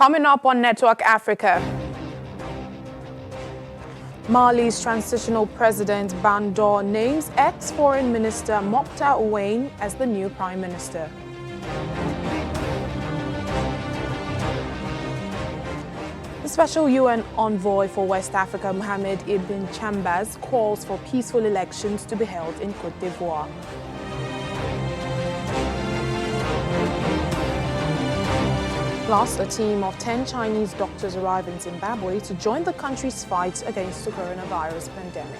Coming up on Network Africa, Mali's transitional president Bandor names ex-foreign minister Mokhtar Owain as the new prime minister. The special UN envoy for West Africa, Mohamed Ibn Chambers, calls for peaceful elections to be held in Cote d'Ivoire. Plus, a team of 10 Chinese doctors arrive in Zimbabwe to join the country's fight against the coronavirus pandemic.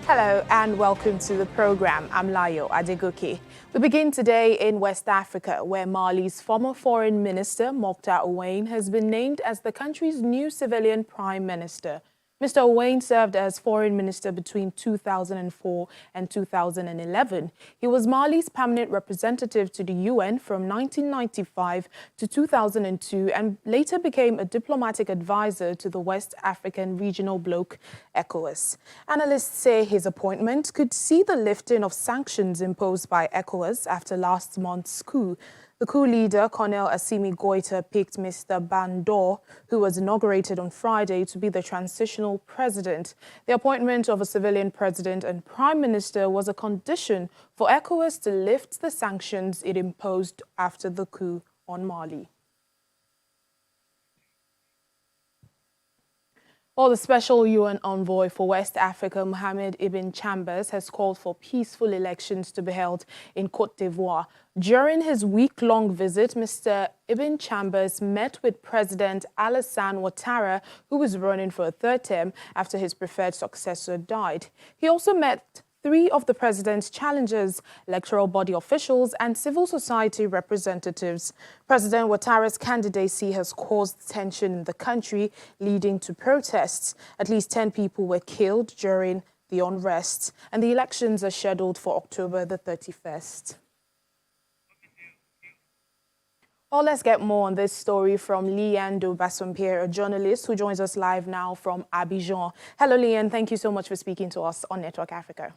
Hello and welcome to the program. I'm Layo Adegoke. We begin today in West Africa, where Mali's former foreign minister, Mokhtar Owain, has been named as the country's new civilian prime minister. Mr. Owain served as foreign minister between 2004 and 2011. He was Mali's permanent representative to the UN from 1995 to 2002 and later became a diplomatic advisor to the West African regional bloc, ECOWAS. Analysts say his appointment could see the lifting of sanctions imposed by ECOWAS after last month's coup. The coup leader, Colonel Assimi Goïta, picked Mr. Bandor, who was inaugurated on Friday, to be the transitional president. The appointment of a civilian president and prime minister was a condition for ECOWAS to lift the sanctions it imposed after the coup on Mali. Well, the special UN envoy for West Africa, Mohamed Ibn Chambers, has called for peaceful elections to be held in Cote d'Ivoire. During his week-long visit, Mr. Ibn Chambers met with President Alassane Ouattara, who was running for a third term after his preferred successor died. He also met three of the president's challengers, electoral body officials and civil society representatives. President Ouattara's candidacy has caused tension in the country, leading to protests. At least 10 people were killed during the unrest, and the elections are scheduled for October the 31st. Well, let's get more on this story from Liane de Bassompierre, a journalist who joins us live now from Abidjan. Hello, Liane. Thank you so much for speaking to us on Network Africa.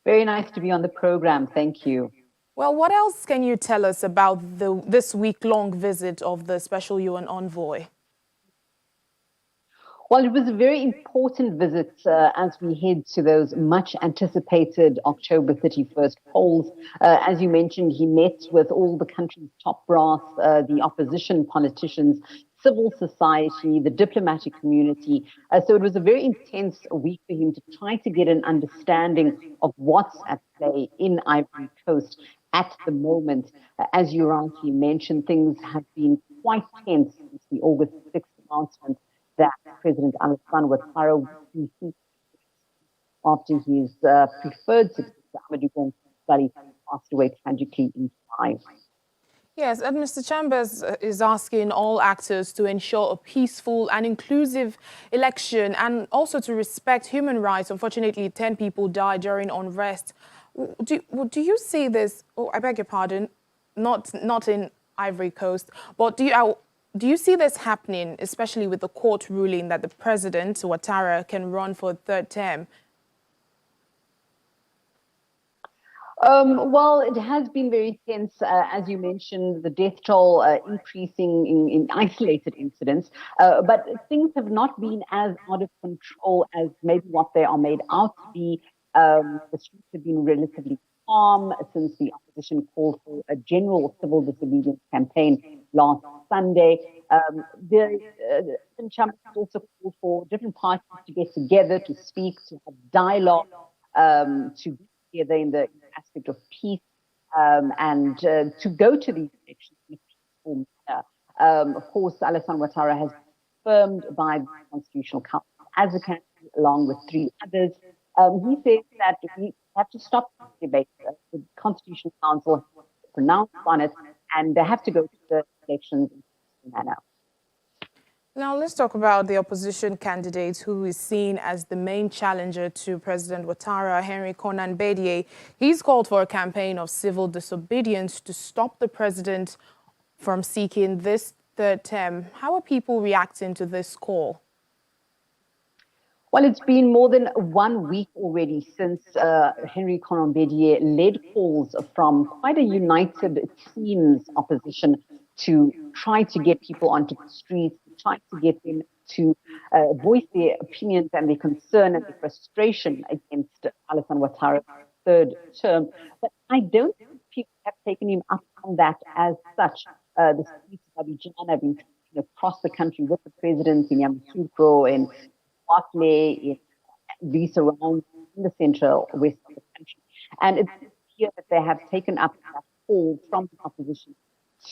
Very nice to be on the program. Thank you. Well, what else can you tell us about this week-long visit of the special UN envoy? Well, it was a very important visit as we head to those much anticipated October 31st polls. As you mentioned, he met with all the country's top brass, the opposition politicians, civil society, the diplomatic community. So it was a very intense week for him to try to get an understanding of what's at play in Ivory Coast at the moment. As you rightly mentioned, things have been quite tense since the August 6th announcement that President Alassane Ouattara would be after his preferred successor, Amadou Bali, passed away tragically in July. Yes, and Mr. Chambers is asking all actors to ensure a peaceful and inclusive election and also to respect human rights. Unfortunately, 10 people died during unrest. Do you see this? Oh, I beg your pardon, not in Ivory Coast, but do you see this happening, especially with the court ruling that the president, Ouattara, can run for a third term? Well, it has been very tense, as you mentioned, the death toll increasing in isolated incidents, but things have not been as out of control as maybe what they are made out to be. The streets have been relatively calm since the opposition called for a general civil disobedience campaign last Sunday. President Chambers also called for different parties to get together, to speak, to have dialogue, to be together in the aspect of peace, and to go to these elections in a peaceful manner. Of course, Alassane Ouattara has been confirmed by the Constitutional Council as a candidate, along with three others. He says that we have to stop this debate. The Constitutional Council has pronounced on it, and they have to go to the elections in a peaceful manner. Now, let's talk about the opposition candidate who is seen as the main challenger to President Ouattara, Henry Konan Bédié. He's called for a campaign of civil disobedience to stop the president from seeking this third term. How are people reacting to this call? Well, it's been more than 1 week already since Henry Konan-Bedie led calls from quite a united, it seems, opposition to try to get people onto the streets, to try to get them to voice their opinions and their concern and their frustration against Alassane Ouattara's third term. But I don't think people have taken him up on that as such. The streets of Abidjan have been across the country with the president in Yamoussoukro and Barclay, in the surroundings, in the central west of the country. And it's clear that they have taken up that call from the opposition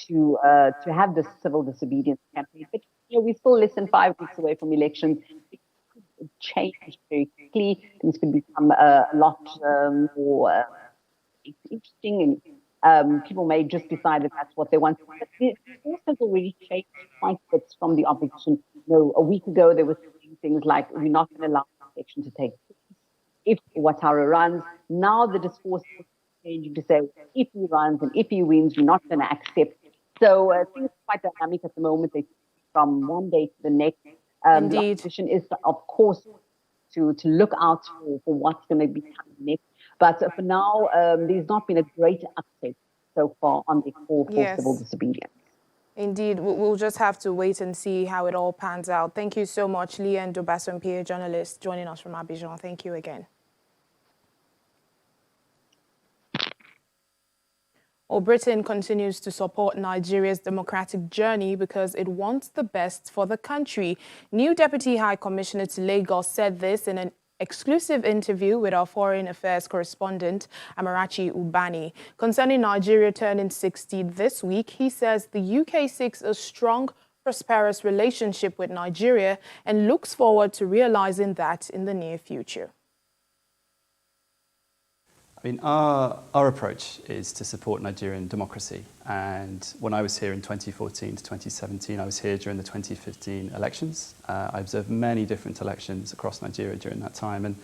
to have this civil disobedience campaign. But we're still less than 5 weeks away from elections. It could change very quickly. Things could become a lot more interesting, and people may just decide that that's what they want. But the course has already changed quite a bit from the opposition. A week ago, they were saying things like, we're not going to allow the election to take place if Ouattara runs. Now the discourse is changing to say, if he runs and if he wins, we're not going to accept. So things are quite dynamic at the moment. They from one day to the next. The opposition is, of course, to look out for what's going to be coming next. But for now, there's not been a great uptake so far on the call for civil disobedience. Indeed, we'll just have to wait and see how it all pans out. Thank you so much, Leah Ndobasompie, journalist, joining us from Abidjan. Thank you again. Britain continues to support Nigeria's democratic journey because it wants the best for the country. New Deputy High Commissioner to Lagos said this in an exclusive interview with our foreign affairs correspondent, Amarachi Ubani. Concerning Nigeria turning 60 this week, he says the UK seeks a strong, prosperous relationship with Nigeria and looks forward to realizing that in the near future. I mean, our approach is to support Nigerian democracy. And when I was here in 2014 to 2017, I was here during the 2015 elections. I observed many different elections across Nigeria during that time. And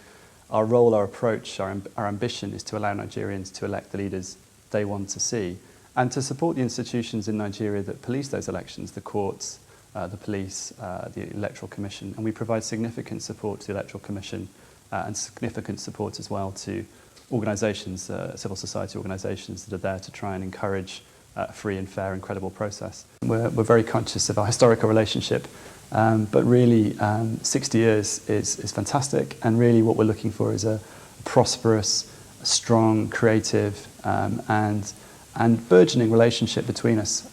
our role, our approach, our ambition is to allow Nigerians to elect the leaders they want to see and to support the institutions in Nigeria that police those elections, the courts, the police, the Electoral Commission. And we provide significant support to the Electoral Commission and significant support as well to organisations, civil society organisations that are there to try and encourage a free and fair and credible process. We're very conscious of our historical relationship, but really 60 years is fantastic, and really what we're looking for is a prosperous, strong, creative and burgeoning relationship between us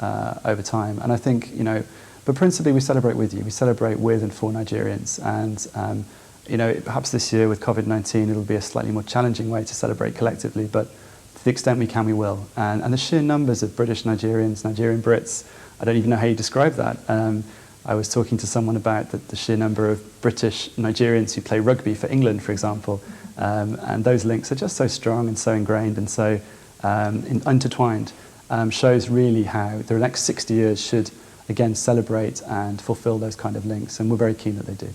over time. And I think, but principally we celebrate with you, we celebrate with and for Nigerians, and perhaps this year with COVID-19, it'll be a slightly more challenging way to celebrate collectively, but to the extent we can, we will. And the sheer numbers of British Nigerians, Nigerian Brits, I don't even know how you describe that. I was talking to someone about the sheer number of British Nigerians who play rugby for England, for example, and those links are just so strong and so ingrained and so intertwined, shows really how the next 60 years should, again, celebrate and fulfill those kind of links, and we're very keen that they do.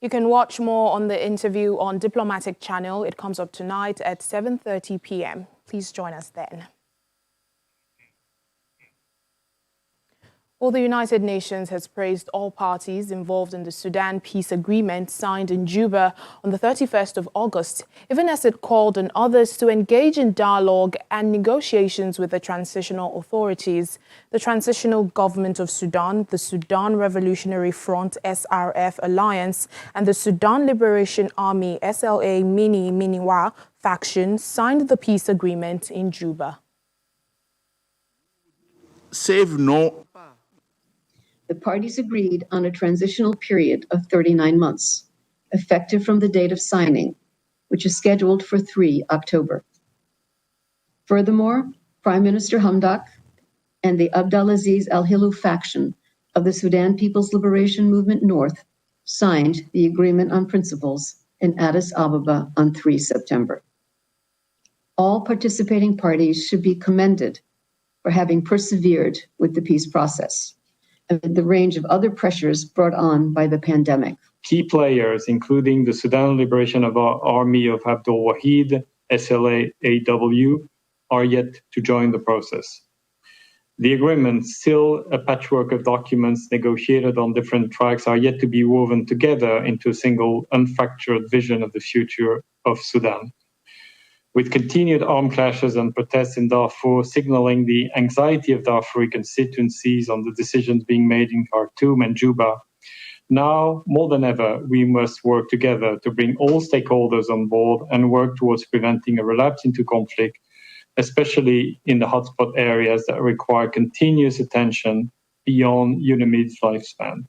You can watch more on the interview on Diplomatic Channel. It comes up tonight at 7:30 p.m. Please join us then. Well, the United Nations has praised all parties involved in the Sudan peace agreement signed in Juba on the 31st of August, even as it called on others to engage in dialogue and negotiations with the transitional authorities. The Transitional Government of Sudan, the Sudan Revolutionary Front SRF Alliance, and the Sudan Liberation Army SLA Miniwa faction signed the peace agreement in Juba. The parties agreed on a transitional period of 39 months, effective from the date of signing, which is scheduled for 3 October. Furthermore, Prime Minister Hamdok and the Abdelaziz Al-Hilu faction of the Sudan People's Liberation Movement North signed the Agreement on Principles in Addis Ababa on 3 September. All participating parties should be commended for having persevered with the peace process amid the range of other pressures brought on by the pandemic. Key players, including the Sudan Liberation Army of Abdul Wahid, SLA-AW, are yet to join the process. The agreement, still a patchwork of documents negotiated on different tracks, are yet to be woven together into a single unfractured vision of the future of Sudan. With continued armed clashes and protests in Darfur signaling the anxiety of Darfuri constituencies on the decisions being made in Khartoum and Juba, now more than ever, we must work together to bring all stakeholders on board and work towards preventing a relapse into conflict, especially in the hotspot areas that require continuous attention beyond UNAMID's lifespan.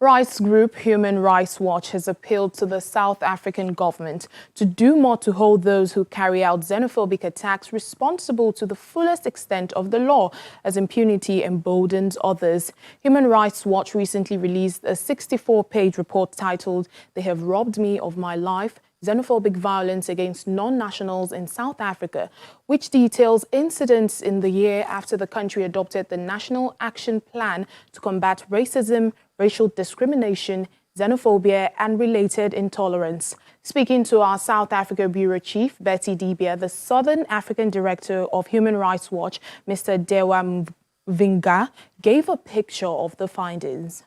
Rights group Human Rights Watch has appealed to the South African government to do more to hold those who carry out xenophobic attacks responsible to the fullest extent of the law, as impunity emboldens others. Human Rights Watch recently released a 64-page report titled "They Have Robbed Me of My Life: Xenophobic Violence Against Non-Nationals in South Africa," which details incidents in the year after the country adopted the National Action Plan to combat racism, racial discrimination, xenophobia and related intolerance. Speaking to our South Africa Bureau Chief, Betty Dibia, the Southern African Director of Human Rights Watch, Mr. Dewa Mvinga, gave a picture of the findings.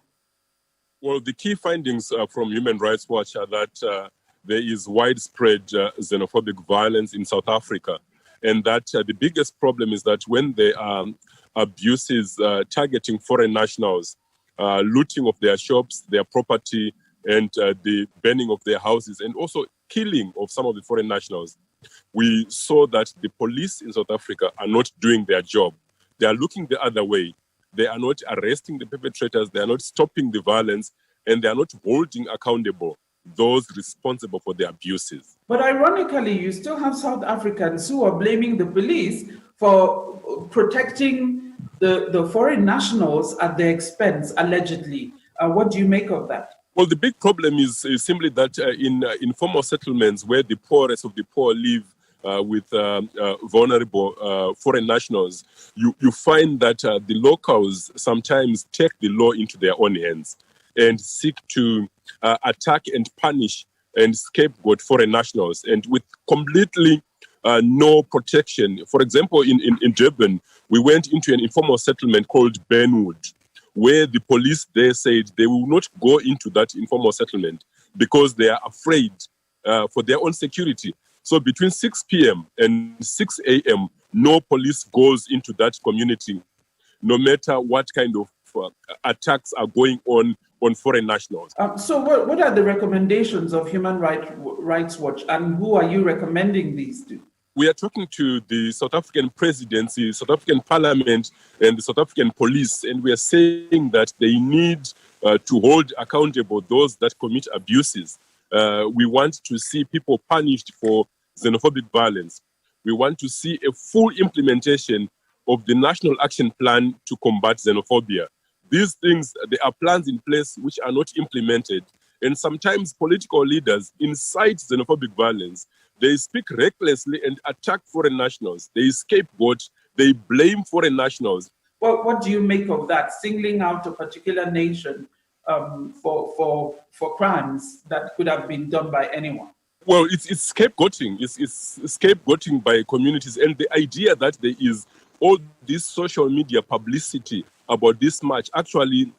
Well, the key findings from Human Rights Watch are that there is widespread xenophobic violence in South Africa, and that the biggest problem is that when there are abuses targeting foreign nationals, looting of their shops, their property, and the burning of their houses, and also killing of some of the foreign nationals, we saw that the police in South Africa are not doing their job. They are looking the other way. They are not arresting the perpetrators, they are not stopping the violence, and they are not holding accountable those responsible for the abuses. But ironically, you still have South Africans who are blaming the police for protecting the foreign nationals at their expense, allegedly. What do you make of that? Well, the big problem is simply that in informal settlements where the poorest of the poor live with vulnerable foreign nationals, you find that the locals sometimes take the law into their own hands and seek to attack and punish and scapegoat foreign nationals, and with completely no protection. For example, in Durban, we went into an informal settlement called Benwood, where the police there said they will not go into that informal settlement because they are afraid for their own security. So between 6 p.m. and 6 a.m., no police goes into that community, no matter what kind of attacks are going on foreign nationals. So what are the recommendations of Human Rights Watch, and who are you recommending these to? We are talking to the South African presidency, South African parliament, and the South African police, and we are saying that they need to hold accountable those that commit abuses. We want to see people punished for xenophobic violence. We want to see a full implementation of the National Action Plan to combat xenophobia. These things, there are plans in place which are not implemented. And sometimes political leaders incite xenophobic violence. They speak recklessly and attack foreign nationals. They scapegoat, they blame foreign nationals. Well, what do you make of that, singling out a particular nation for crimes that could have been done by anyone? Well, it's scapegoating. It's scapegoating by communities. And the idea that there is all this social media publicity about this match actually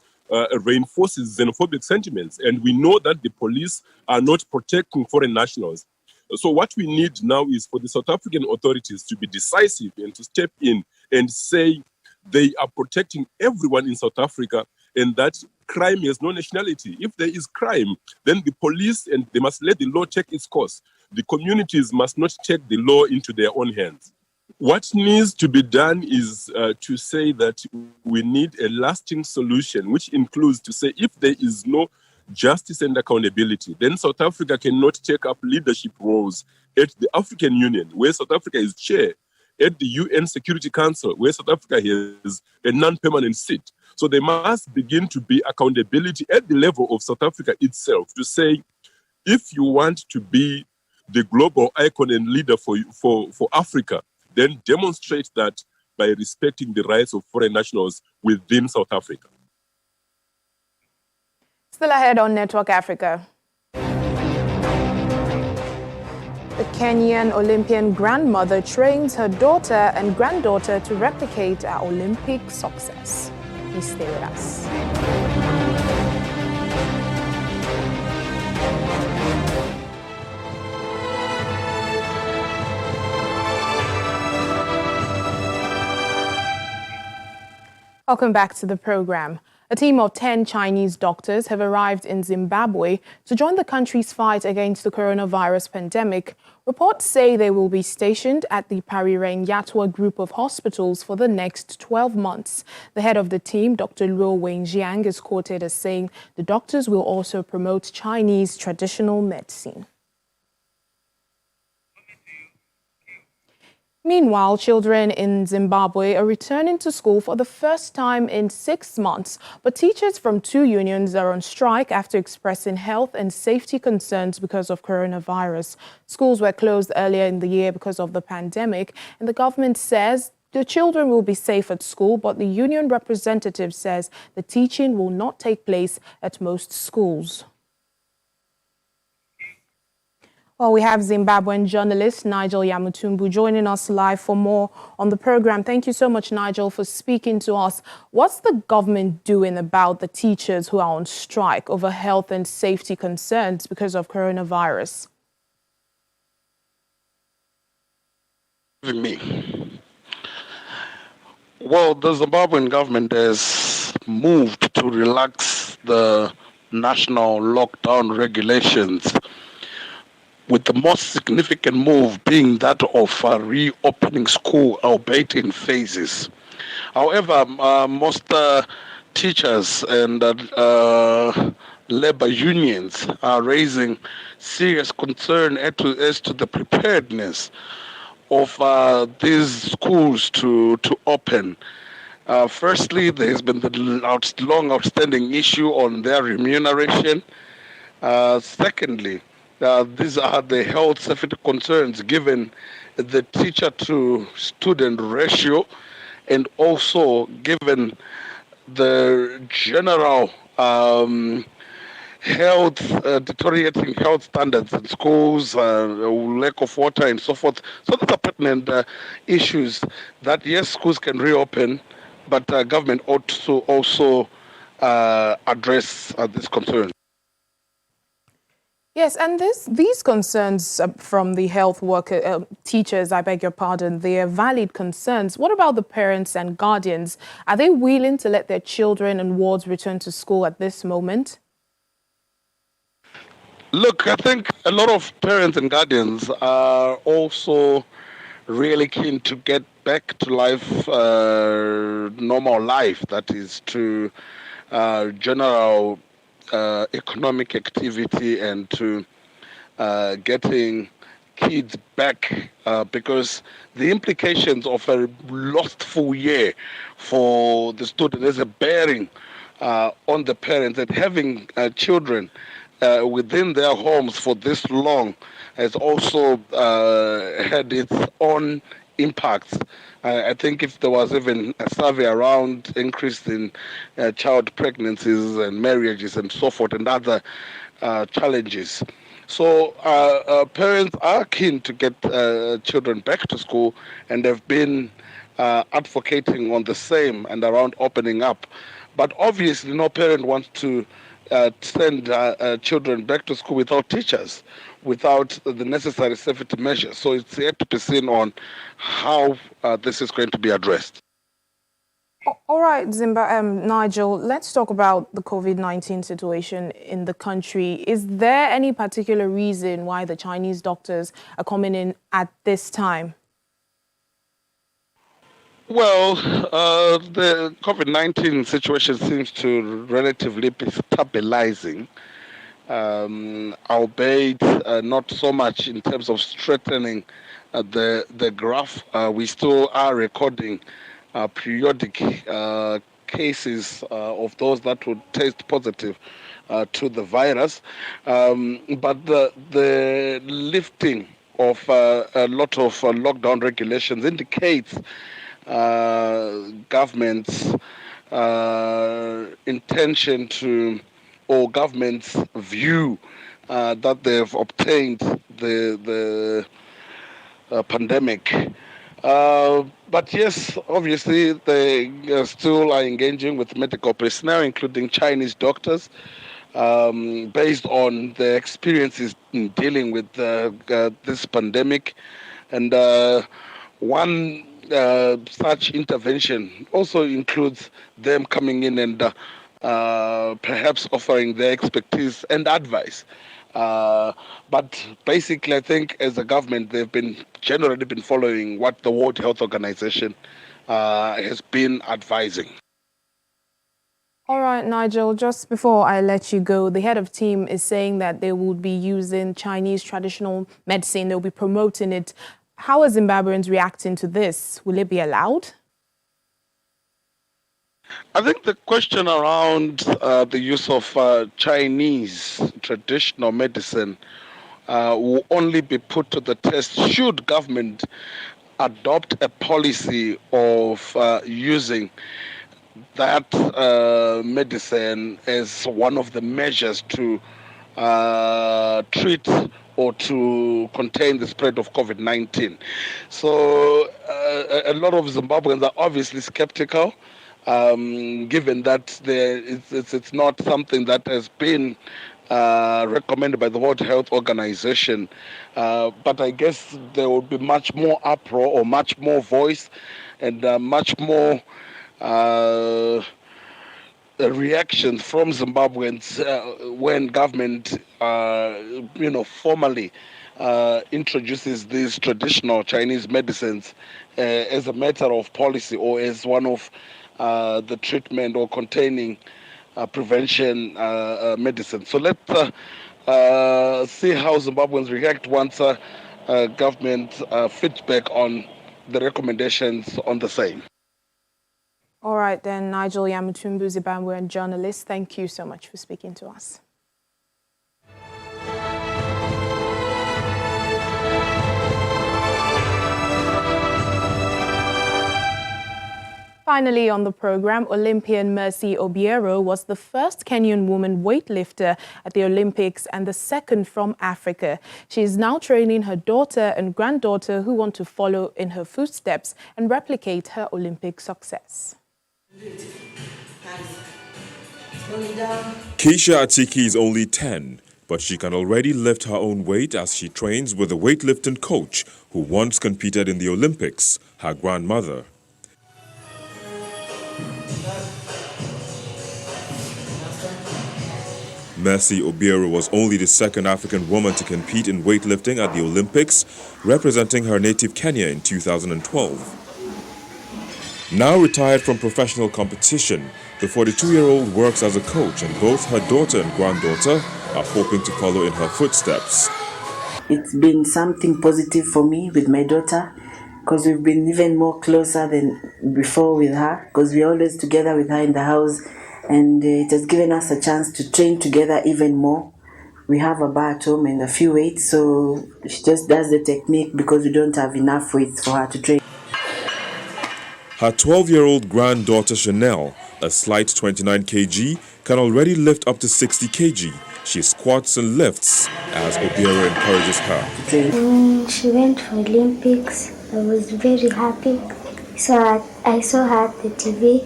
reinforces xenophobic sentiments. And we know that the police are not protecting foreign nationals. So what we need now is for the South African authorities to be decisive and to step in and say they are protecting everyone in South Africa, and that crime has no nationality. If there is crime, then the police, and they must let the law take its course. The communities must not take the law into their own hands. What needs to be done is to say that we need a lasting solution, which includes to say if there is no justice and accountability, then South Africa cannot take up leadership roles at the African Union, where South Africa is chair, at the UN Security Council, where South Africa has a non-permanent seat. So there must begin to be accountability at the level of South Africa itself to say, if you want to be the global icon and leader for Africa, then demonstrate that by respecting the rights of foreign nationals within South Africa. Still ahead on Network Africa. Kenyan Olympian grandmother trains her daughter and granddaughter to replicate our Olympic success. Please stay with us. Welcome back to the program. A team of 10 Chinese doctors have arrived in Zimbabwe to join the country's fight against the coronavirus pandemic. Reports say they will be stationed at the Parirain Yatwa group of hospitals for the next 12 months. The head of the team, Dr. Luo Wenjiang, is quoted as saying the doctors will also promote Chinese traditional medicine. Meanwhile, children in Zimbabwe are returning to school for the first time in 6 months, but teachers from 2 unions are on strike after expressing health and safety concerns because of coronavirus. Schools were closed earlier in the year because of the pandemic, and the government says the children will be safe at school, but the union representative says the teaching will not take place at most schools. Well, we have Zimbabwean journalist Nigel Yamutumbu joining us live for more on the program. Thank you so much, Nigel, for speaking to us. What's the government doing about the teachers who are on strike over health and safety concerns because of coronavirus? Me. Well, the Zimbabwean government has moved to relax the national lockdown regulations, with the most significant move being that of reopening school, albeit in phases. However, most teachers and labor unions are raising serious concern as to the preparedness of these schools to open. Firstly, there has been the long outstanding issue on their remuneration. Secondly, these are the health safety concerns given the teacher to student ratio, and also given the general deteriorating health standards in schools, lack of water and so forth. So these are pertinent issues that, yes, schools can reopen, but government ought to also address these concerns. Yes, and these concerns from the health worker, teachers, I beg your pardon, they are valid concerns. What about the parents and guardians? Are they willing to let their children and wards return to school at this moment? Look, I think a lot of parents and guardians are also really keen to get back to life, normal life, that is to general economic activity and to getting kids back, because the implications of a lost full year for the student is a bearing on the parents, and having children within their homes for this long has also had its own impacts. I think if there was even a survey around increase in child pregnancies and marriages and so forth and other challenges. So parents are keen to get children back to school, and they've been advocating on the same and around opening up. But obviously no parent wants to send children back to school without teachers, without the necessary safety measures. So it's yet to be seen on how this is going to be addressed. All right, Nigel, let's talk about the COVID-19 situation in the country. Is there any particular reason why the Chinese doctors are coming in at this time? Well, the COVID-19 situation seems to relatively be stabilizing, albeit not so much in terms of strengthening the graph. We still are recording periodic cases of those that would test positive to the virus, but the lifting of a lot of lockdown regulations indicates government's intention to, or government's view that they've obtained the pandemic. But yes, obviously they still are engaging with medical personnel, including Chinese doctors, based on their experiences in dealing with this pandemic. And one such intervention also includes them coming in and perhaps offering their expertise and advice. But basically, I think as a government, they've been generally been following what the World Health Organization has been advising. All right, Nigel, just before I let you go, the head of team is saying that they will be using Chinese traditional medicine. They'll be promoting it. How are Zimbabweans reacting to this? Will it be allowed? I think the question around the use of Chinese traditional medicine will only be put to the test should government adopt a policy of using that medicine as one of the measures to treat or to contain the spread of COVID-19. So a lot of Zimbabweans are obviously skeptical, given that it's not something that has been recommended by the World Health Organization. But I guess there will be much more uproar or much more voice and much more reactions from Zimbabweans when government, formally introduces these traditional Chinese medicines as a matter of policy or as one of the treatment or containing prevention medicine. So let's see how Zimbabweans react once government feedback on the recommendations on the same. All right, then, Nigel Yamutumbu, Zimbabwean journalist, thank you so much for speaking to us. Finally on the program, Olympian Mercy Obiero was the first Kenyan woman weightlifter at the Olympics and the second from Africa. She is now training her daughter and granddaughter who want to follow in her footsteps and replicate her Olympic success. Keisha Atiki is only 10, but she can already lift her own weight as she trains with a weightlifting coach who once competed in the Olympics, her grandmother. Mercy Obiero was only the second African woman to compete in weightlifting at the Olympics, representing her native Kenya in 2012. Now retired from professional competition, the 42-year-old works as a coach, and both her daughter and granddaughter are hoping to follow in her footsteps. It's been something positive for me with my daughter because we've been even more closer than before with her because we're always together with her in the house, and it has given us a chance to train together even more. We have a bar at home and a few weights, so she just does the technique because we don't have enough weights for her to train. Her 12-year-old granddaughter Chanel, a slight 29 kg, can already lift up to 60 kg. She squats and lifts as Obiero encourages her. When she went for Olympics, I was very happy. So I saw her at the TV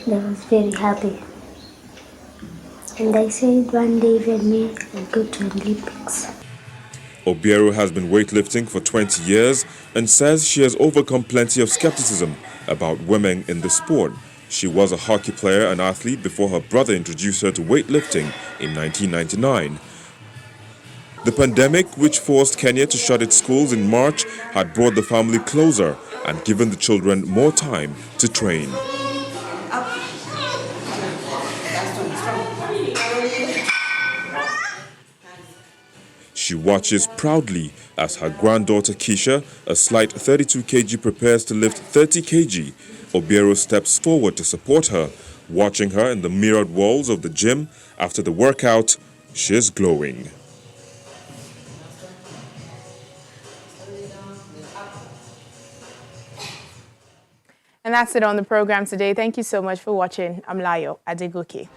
and I was very happy. And I said one day even me I'll go to Olympics. Obiero has been weightlifting for 20 years and says she has overcome plenty of skepticism about women in the sport. She was a hockey player and athlete before her brother introduced her to weightlifting in 1999. The pandemic, which forced Kenya to shut its schools in March, had brought the family closer and given the children more time to train. She watches proudly as her granddaughter Keisha, a slight 32 kg, prepares to lift 30 kg. Obiero steps forward to support her. Watching her in the mirrored walls of the gym after the workout, she is glowing. And that's it on the program today. Thank you so much for watching. I'm Layo Adegoke.